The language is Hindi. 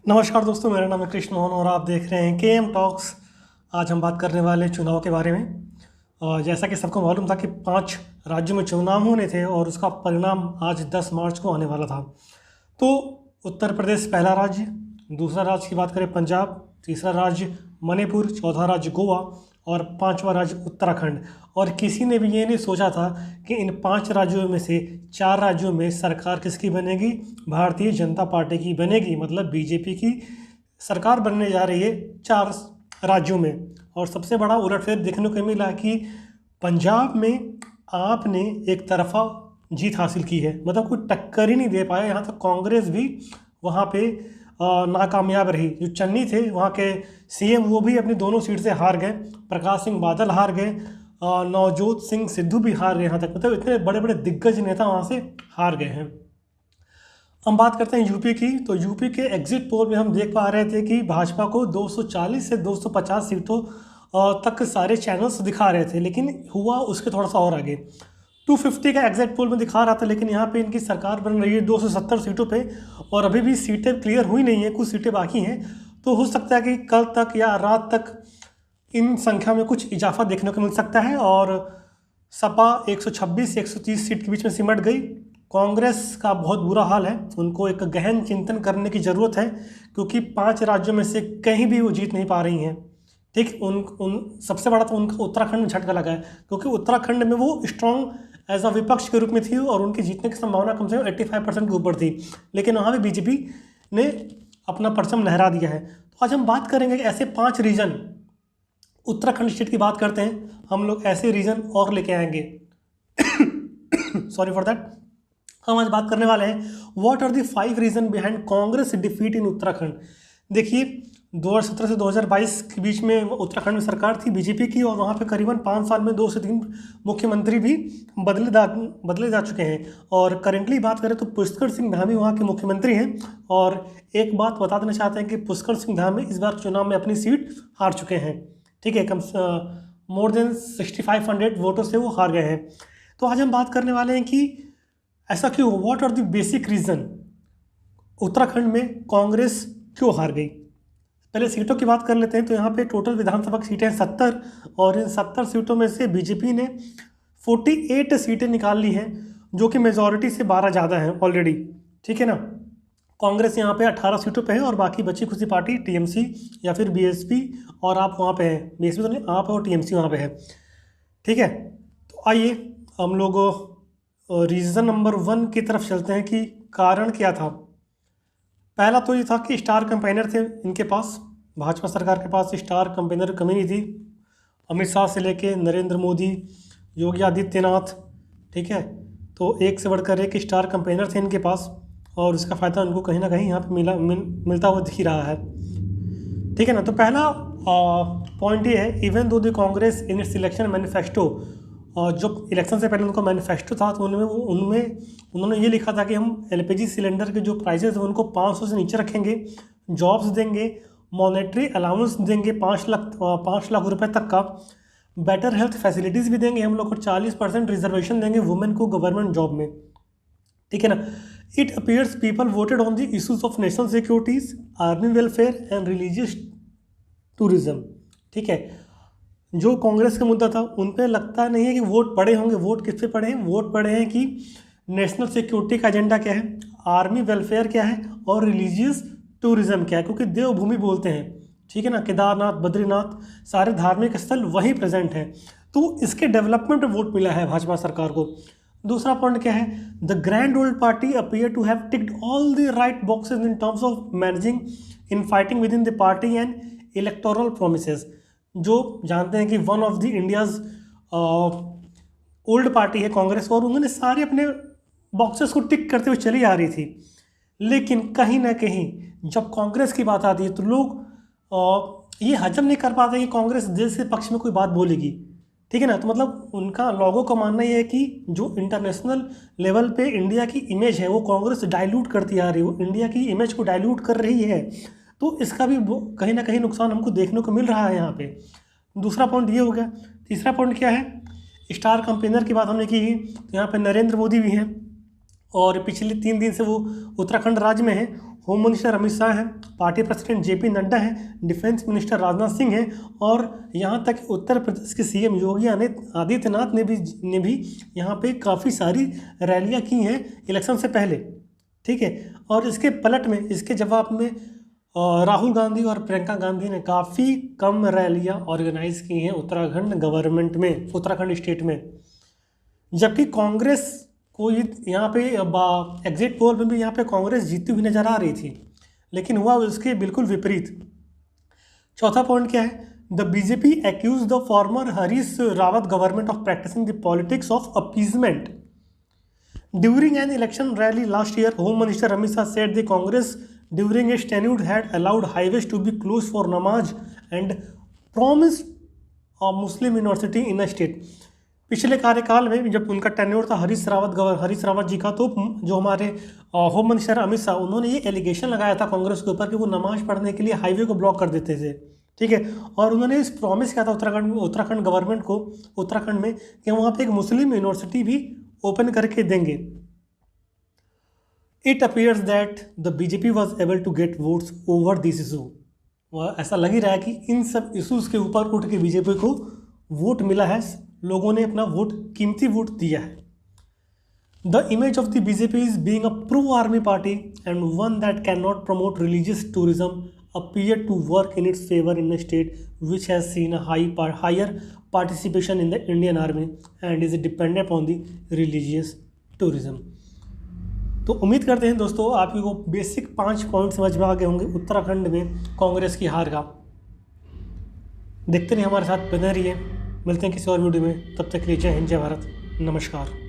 नमस्कार दोस्तों, मेरा नाम है कृष्ण मोहन और आप देख रहे हैं केएम टॉक्स। आज हम बात करने वाले हैं चुनाव के बारे में। जैसा कि सबको मालूम था कि 5 राज्यों में चुनाव होने थे और उसका परिणाम आज 10 मार्च को आने वाला था। तो उत्तर प्रदेश पहला राज्य, दूसरा राज्य की बात करें पंजाब, तीसरा राज्य मणिपुर, चौथा राज्य गोवा और पांचवा राज्य उत्तराखंड। और किसी ने भी ये नहीं सोचा था कि इन 5 राज्यों में से 4 राज्यों में सरकार किसकी बनेगी, भारतीय जनता पार्टी की बनेगी। मतलब बीजेपी की सरकार बनने जा रही है 4 राज्यों में। और सबसे बड़ा उलटफेर देखने को मिला कि पंजाब में आपने एक तरफा जीत हासिल की है, मतलब कोई टक्कर ही नहीं दे पाया। यहाँ तक कांग्रेस भी वहाँ पे नाकामयाब रही। जो चन्नी थे वहाँ के सीएम, वो भी अपनी दोनों सीट से हार गए। प्रकाश सिंह बादल हार गए, नवजोत सिंह सिद्धू भी हार गए। यहाँ तक मतलब इतने बड़े बड़े दिग्गज नेता वहाँ से हार गए हैं। हम बात करते हैं यूपी की। तो यूपी के एग्जिट पोल में हम देख पा रहे थे कि भाजपा को 240 से 250 सीटों तक सारे चैनल्स दिखा रहे थे, लेकिन हुआ उसके थोड़ा सा और आगे। 250 का एग्जिट पोल में दिखा रहा था, लेकिन यहाँ पे इनकी सरकार बन रही है 270 सीटों पे और अभी भी सीटें क्लियर हुई नहीं है, कुछ सीटें बाकी हैं। तो हो सकता है कि कल तक या रात तक इन संख्या में कुछ इजाफा देखने को मिल सकता है। और सपा 126 से 130 सीट के बीच में सिमट गई। कांग्रेस का बहुत बुरा हाल है, उनको एक गहन चिंतन करने की ज़रूरत है, क्योंकि 5 राज्यों में से कहीं भी वो जीत नहीं पा रही हैं। ठीक, उन सबसे बड़ा तो उनका उत्तराखंड में झटका लगा है, क्योंकि उत्तराखंड में वो स्ट्रॉन्ग एज अ विपक्ष के रूप में थी और उनकी जीतने की संभावना कम से कम 85% के ऊपर थी, लेकिन वहाँ भी बीजेपी ने अपना परचम लहरा दिया है। तो आज हम बात करेंगे कि ऐसे 5 रीजन, उत्तराखंड स्टेट की बात करते हैं हम लोग, ऐसे रीजन और लेके आएंगे। Sorry for that. हम आज बात करने वाले हैं what are the 5 reason behind Congress defeat in Uttarakhand. देखिए, 2017 से 2022 के बीच में उत्तराखंड में सरकार थी बीजेपी की, और वहाँ पे करीबन 5 साल में 2 से 3 मुख्यमंत्री भी बदले जा चुके हैं। और करेंटली बात करें तो पुष्कर सिंह धामी वहाँ के मुख्यमंत्री हैं। और एक बात बता देना चाहते हैं कि पुष्कर सिंह धामी इस बार चुनाव में अपनी सीट हार चुके हैं। ठीक है, कम मोर देन 6500 वोटों से वो हार गए हैं। तो आज हम बात करने वाले हैं कि ऐसा क्यों, what are the basic reason Uttarakhand में कांग्रेस क्यों हार गई। पहले सीटों की बात कर लेते हैं। तो यहाँ पे टोटल विधानसभा की सीटें 70, और इन 70 सीटों में से बीजेपी ने 48 सीटें निकाल ली हैं, जो कि मेजॉरिटी से 12 ज़्यादा हैं ऑलरेडी। ठीक है ना। कांग्रेस यहाँ पे 18 सीटों पे है और बाकी बची खुशी पार्टी टीएमसी या फिर बीएसपी और आप वहाँ पे हैं। बीएसपी तो नहीं, आप और टीएमसी वहाँ पे है। ठीक है, तो आइए हम लोग रीज़न नंबर 1 की तरफ चलते हैं कि कारण क्या था। पहला तो ये था कि स्टार कैंपेनर थे इनके पास। भाजपा सरकार के पास स्टार कैंपेनर कमी नहीं थी। अमित शाह से लेके नरेंद्र मोदी, योगी आदित्यनाथ, ठीक है, तो एक से बढ़कर एक स्टार कैंपेनर थे इनके पास, और उसका फ़ायदा उनको कहीं ना कहीं यहाँ पे मिलता हुआ दिख ही रहा है। ठीक है ना। तो पहला पॉइंट ये है, even though the Congress in its election manifesto, जो इलेक्शन से पहले उनका मैनिफेस्टो था, तो उनमें उन्होंने ये लिखा था कि हम एलपीजी सिलेंडर के जो प्राइसेस हैं उनको 500 से नीचे रखेंगे, जॉब्स देंगे, मॉनेटरी अलाउंस देंगे 5 लाख रुपए तक का, बेटर हेल्थ फैसिलिटीज़ भी देंगे हम लोग, और 40% रिजर्वेशन देंगे वुमेन को गवर्नमेंट जॉब में। ठीक है ना। It appears people voted on the issues of national securities, army welfare and religious tourism. ठीक है, जो कांग्रेस का मुद्दा था उन पे लगता नहीं है कि वोट पड़े होंगे। वोट किस पे पड़े हैं? वोट पड़े हैं कि नेशनल सिक्योरिटी का एजेंडा क्या है, आर्मी वेलफेयर क्या है, और रिलीजियस टूरिज्म क्या है, क्योंकि देवभूमि बोलते हैं। ठीक है ना, केदारनाथ, बद्रीनाथ, सारे धार्मिक स्थल वहीं प्रेजेंट हैं। तो इसके डेवलपमेंट में वोट मिला है भाजपा सरकार को। दूसरा पॉइंट क्या है, the grand old party appear to have ticked all the right boxes in terms of managing in fighting with in the party and electoral promises. जो जानते हैं कि one of the India's old party है कांग्रेस, और उन्होंने सारे अपने बॉक्सेस को टिक करते हुए चली आ रही थी। लेकिन कहीं ना कहीं जब कांग्रेस की बात आती है तो लोग ये हजम नहीं कर पाते कि कांग्रेस देश के पक्ष में कोई बात बोलेगी। ठीक है ना। तो मतलब उनका लोगों का मानना ये है कि जो इंटरनेशनल लेवल पे इंडिया की इमेज है वो कांग्रेस डाइल्यूट करती आ रही है, वो इंडिया की इमेज को डाइल्यूट कर रही है। तो इसका भी कहीं ना कहीं नुकसान हमको देखने को मिल रहा है यहाँ पे। दूसरा पॉइंट ये हो गया। तीसरा पॉइंट क्या है, स्टार कैंपेनर की बात हमने की। तो यहाँ पे नरेंद्र मोदी भी हैं और पिछले 3 दिन से वो उत्तराखंड राज्य में हैं होम मिनिस्टर अमित शाह हैं, पार्टी प्रेसिडेंट जेपी नड्डा हैं, डिफेंस मिनिस्टर राजनाथ सिंह हैं और यहाँ तक उत्तर प्रदेश के सीएम योगी आदित्यनाथ ने भी यहाँ पे काफ़ी सारी रैलियाँ की हैं इलेक्शन से पहले, ठीक है। और इसके पलट में, इसके जवाब में राहुल गांधी और प्रियंका गांधी ने काफ़ी कम रैलियाँ ऑर्गेनाइज की हैं उत्तराखंड स्टेट में, जबकि कांग्रेस को यहाँ पे एग्जिट पोल में भी यहाँ पे कांग्रेस जीतती हुई नजर आ रही थी, लेकिन हुआ उसके बिल्कुल विपरीत। चौथा पॉइंट क्या है, the BJP accuse the former Harish Rawat government of practising the politics of appeasement during an election rally last year. Home minister Amit Shah said the Congress during its tenure had allowed highways to be closed for namaz and promised a Muslim university in a state। पिछले कार्यकाल में जब उनका टेन्योर था हरीश रावत जी का, तो जो हमारे होम मिनिस्टर अमित शाह, उन्होंने ये एलिगेशन लगाया था कांग्रेस के ऊपर कि वो नमाज पढ़ने के लिए हाईवे को ब्लॉक कर देते थे, ठीक है। और उन्होंने इस प्रॉमिस किया था उत्तराखंड गवर्नमेंट को उत्तराखंड में कि वहाँ पे एक मुस्लिम यूनिवर्सिटी भी ओपन करके देंगे। It appears that the BJP was able to get votes over this issue। वह ऐसा लग ही रहा है कि इन सब इशूज़ के ऊपर उठ के बीजेपी को वोट मिला है, लोगों ने अपना कीमती वोट दिया है। The image of the BJP is being a pro-army party and one that cannot promote religious tourism appear to work in its favor in a state which has seen a higher participation in the Indian Army and is dependent upon the religious tourism। तो उम्मीद करते हैं दोस्तों आपको को बेसिक 5 पॉइंट समझ में आ गए होंगे उत्तराखंड में कांग्रेस की हार का। देखते रहिए, हमारे साथ बने रहिए, मिलते हैं किसी और वीडियो में, तब तक के लिए जय हिंद, जय भारत, नमस्कार।